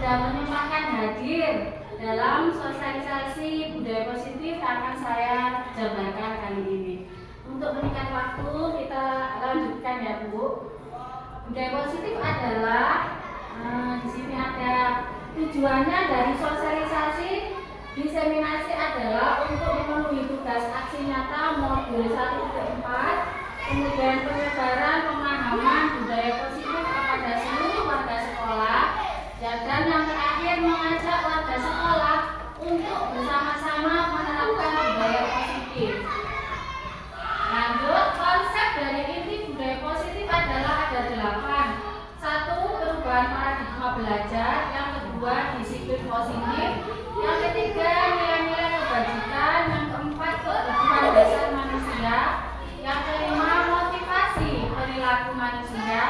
sudah menyempatkan hadir dalam sosialisasi budaya positif yang akan saya jabarkan kali ini. Untuk meningkat waktu kita lanjutkan ya Bu. Budaya positif adalah di sini ada tujuannya dari sosialisasi diseminasi adalah untuk memenuhi tugas aksi nyata modul 1-4, kemudian penyebaran pemahaman budaya positif kepada seluruh warga sekolah, dan yang terakhir mengajak warga sekolah untuk bersama-sama menerapkan budaya positif. Lanjut, konsep dari inti budaya positif adalah ada 8. 1. Perubahan paradigma belajar. Yang kedua, disiplin positif. Yang ketiga, nilai-nilai kebajikan. Yang keempat, kebutuhan dasar manusia. Yang kelima, motivasi perilaku manusia.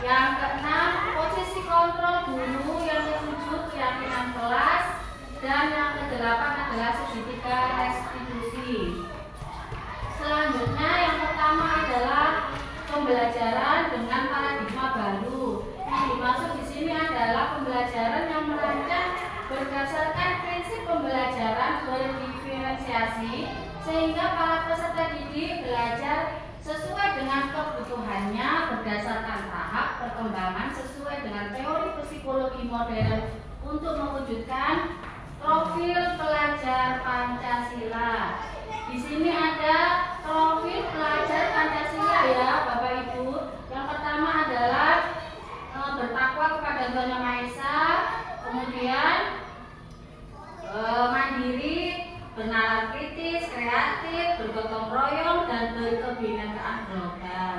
Yang keenam, posisi kontrol guru. Yang ketujuh, keyakinan kelas. Dan yang kedelapan adalah segitiga restitusi. Selanjutnya yang pertama adalah pembelajaran dengan paradigma baru. Yang dimaksud di sini adalah pembelajaran yang merancang berdasarkan prinsip pembelajaran berdiferensiasi sehingga para peserta didik belajar sesuai dengan kebutuhannya berdasarkan tahap perkembangan sesuai dengan teori psikologi modern untuk mewujudkan profil pelajar Pancasila. Di sini ada profil pelajar Pancasila ya Bapak Ibu. Yang pertama adalah bertakwa kepada Tuhan Yang Maha Esa, kemudian mandiri, bernalar kritis, kreatif, bergotong royong, dan berkebinekaan global.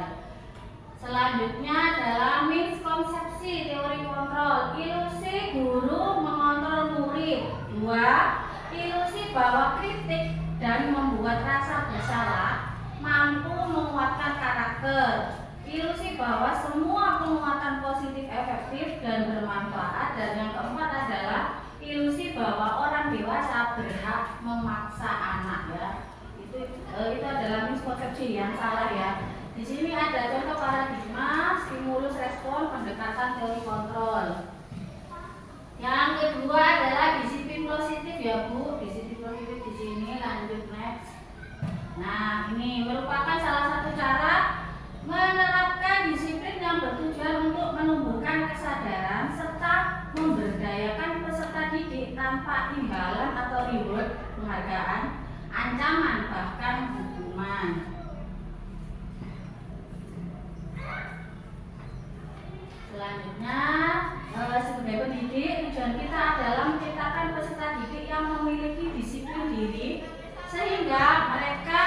Selanjutnya adalah miskonsepsi teori kontrol, ilusi guru mengontrol murid. 2. Ilusi bahwa kritik dan membuat rasa bersalah mampu menguatkan karakter. Ilusi bahwa semua penguatan positif efektif dan bermanfaat. Dan yang keempat adalah ilusi bahwa orang dewasa berhak memaksa anak ya. Itu adalah miskonsepsi yang salah ya. Di sini ada contoh paradigma, stimulus respon, pendekatan teori kontrol. Yang kedua adalah disiplin positif ya Bu. Disiplin positif di sini, lanjut next. Nah, ini merupakan salah satu cara menerapkan disiplin yang bertujuan untuk menumbuhkan kesadaran serta memberdayakan peserta didik tanpa imbalan atau reward, penghargaan, ancaman, bahkan hukuman. Selanjutnya, sebagai pendidik, tujuan kita adalah menciptakan peserta didik yang memiliki disiplin diri sehingga mereka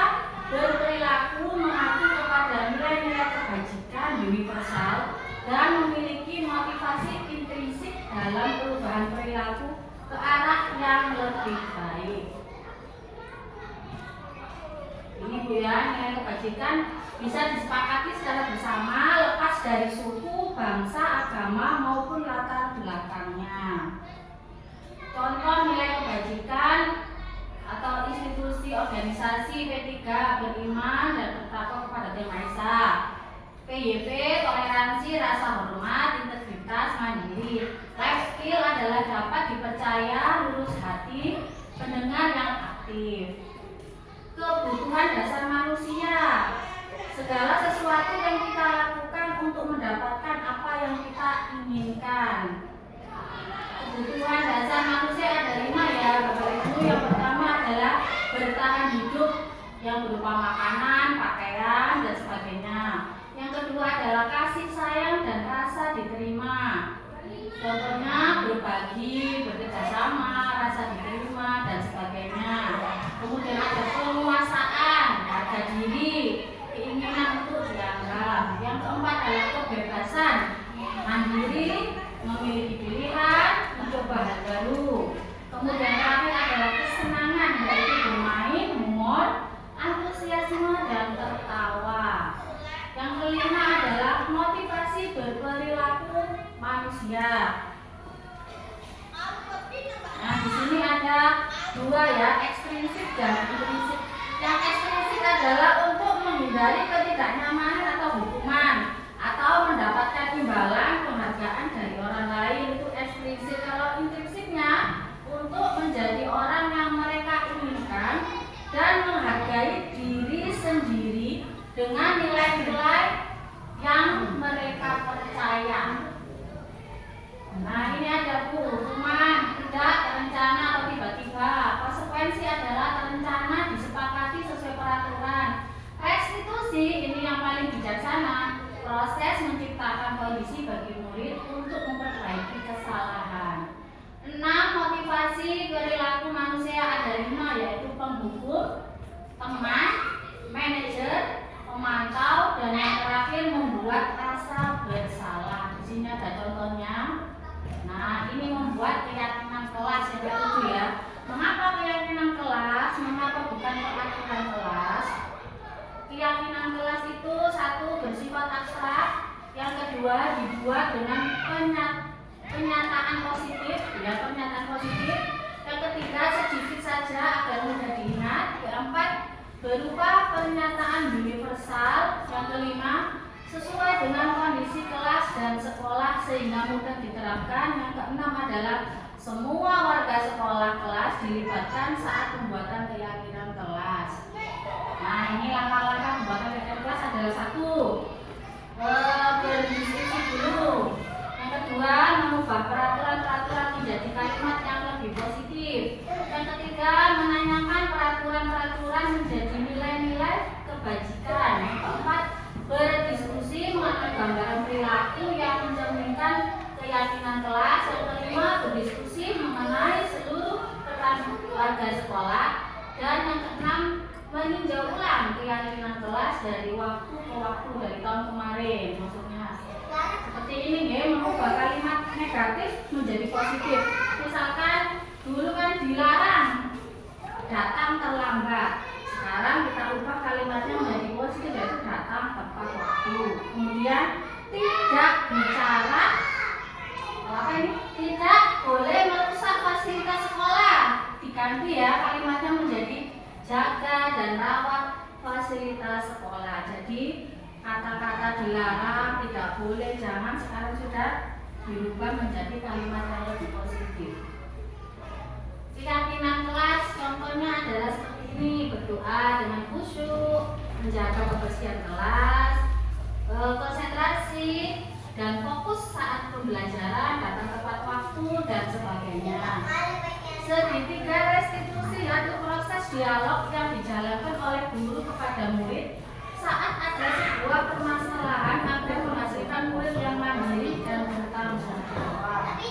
berperilaku mengacu kepada nilai-nilai kebajikan universal dan memiliki motivasi intrinsik dalam perubahan perilaku ke arah yang lebih baik. Ini Bu ya, nilai kebajikan bisa disepakati secara bersama lepas dari suku, bangsa, agama maupun latar belakangnya. Contoh nilai kebajikan atau institusi organisasi P3 beriman dan bertakwa kepada Tuhan Yang Maha Esa. PYP toleransi, rasa hormat, integritas, mandiri. Life skill adalah dapat dipercaya, lurus hati, pendengar yang aktif. Kebutuhan dasar manusia. Segala sesuatu yang kita lakukan untuk mendapatkan apa yang kita inginkan. Kebutuhan dasar manusia ada 5 ya Bapak Ibu. Yang pertama adalah bertahan hidup yang berupa makanan, pakaian, dan sebagainya. Yang kedua adalah kasih sayang dan rasa diterima. Contohnya berbagi, bekerjasama, rasa diterima, dan sebagainya. Kemudian ada penguasaan, harga diri, keinginan untuk dianggap. Yang keempat adalah kebebasan, mandiri, memiliki pilihan, mencoba hal baru. Kemudian terakhir adalah kesenangan, yaitu bermain, humor, antusiasme, dan tertawa. Yang kelima adalah motivasi berperilaku manusia. Nah, di sini ada 2 ya, ekstrinsik dan intrinsik. Yang ekstrinsik adalah untuk menghindari ketidaknyamanan atau hukuman atau mendapatkan imbalan penghargaan dari orang lain, itu ekstrinsik. Kalau menciptakan kondisi bagi murid untuk memperbaiki kesalahan. 6. Motivasi perilaku manusia ada 5, yaitu penghukum, teman, manajer, pemantau, dan yang terakhir membuat rasa bersalah. Di sini ada contohnya. Nah, ini membuat keyakinan kelas yang ketujuh ya. Mengapa keyakinan kelas? Mengapa bukan peraturan kelas? Keyakinan kelas itu satu bersifat abstrak, yang kedua dibuat dengan pernyataan positif, ya pernyataan positif. Yang ketiga sedikit saja agar mudah diingat. Keempat berupa pernyataan universal. Yang kelima sesuai dengan kondisi kelas dan sekolah sehingga mudah diterapkan. Yang keenam adalah semua warga sekolah kelas dilibatkan saat pembuatan keyakinan kelas. Nah, ini langkah-langkah pembuatan keyakinan kelas adalah satu, berdiskusi dulu. Yang kedua, mengubah peraturan-peraturan menjadi kalimat yang lebih positif. Yang ketiga, menanyakan peraturan-peraturan menjadi nilai-nilai kebajikan. Yang keempat, berdiskusi mengenai gambaran perilaku yang mencerminkan keyakinan kelas. Yang kelima, berdiskusi mengenai seluruh peran warga sekolah. Dan yang keenam, meninjau ulang keyakinan kelas dari waktu ke waktu dari tahun kemarin. Maksudnya seperti ini ya, mengubah kalimat negatif menjadi positif. Misalkan dulu kan dilarang datang terlambat. Sekarang kita ubah kalimatnya menjadi positif, yaitu datang tepat waktu. Kemudian tidak bicara apa ini? Tidak boleh merusak fasilitas sekolah. Diganti ya kalimatnya menjadi jaga dan rawat fasilitas sekolah. Jadi kata-kata dilarang, tidak boleh, jangan sekarang sudah dirubah menjadi kalimat yang lebih positif. Keyakinan kelas contohnya adalah seperti ini: berdoa dengan khusyuk, menjaga kebersihan kelas, konsentrasi dan fokus saat pembelajaran, datang tepat waktu dan sebagainya. Segitiga restitusi atau proses dialog yang dijalankan oleh guru kepada murid saat ada sebuah permasalahan agar menghasilkan murid yang mandiri dan bertanggung jawab.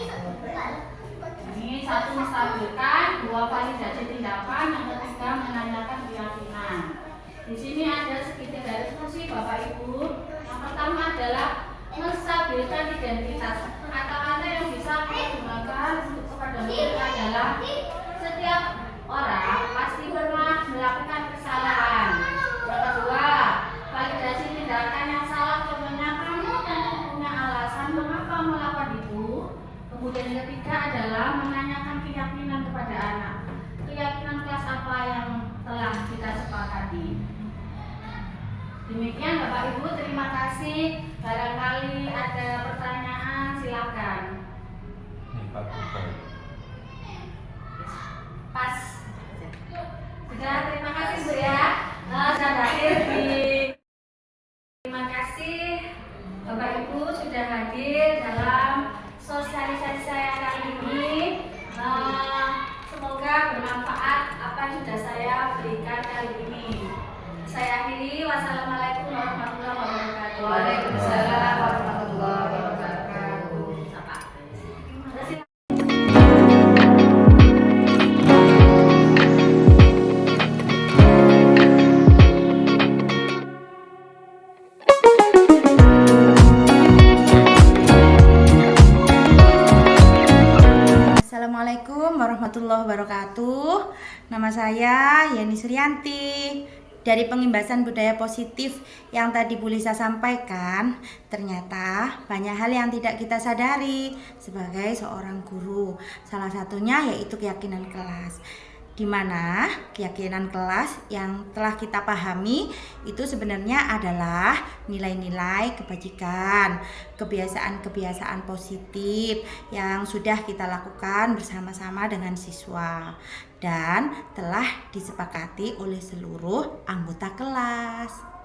Ini satu, menstabilkan; dua, validasi tindakan; yang ketiga, menanyakan keyakinan. Di sini ada segitiga restitusi Bapak Ibu. Yang pertama adalah menstabilkan identitas. Kata-kata yang bisa kita gunakan untuk kepada murid adalah setiap orang pasti pernah melakukan kesalahan. Yang kedua, validasi tindakan yang salah, contohnya kamu tentu punya alasan mengapa melakukan itu. Kemudian yang ketiga adalah menanyakan keyakinan kepada anak. Keyakinan kelas apa yang telah kita sepakati. Demikian Bapak Ibu, terima kasih. Barangkali ada pertanyaan, silakan. Pas. Sudah, terima kasih Bu ya. Sudah hadir di. Terima kasih Bapak Ibu sudah hadir dalam sosialisasi saya kali ini. Semoga bermanfaat apa yang sudah saya berikan kali ini. Saya akhiri. Wassalamualaikum warahmatullahi wabarakatuh. Waalaikumsalam warahmatullahi wabarakatuh. Assalamualaikum warahmatullahi wabarakatuh. Nama saya Yani Suryanti. Dari pengimbasan budaya positif yang tadi Bu Lisa sampaikan, ternyata banyak hal yang tidak kita sadari sebagai seorang guru. Salah satunya yaitu keyakinan kelas, di mana keyakinan kelas yang telah kita pahami itu sebenarnya adalah nilai-nilai kebajikan, kebiasaan-kebiasaan positif yang sudah kita lakukan bersama-sama dengan siswa dan telah disepakati oleh seluruh anggota kelas.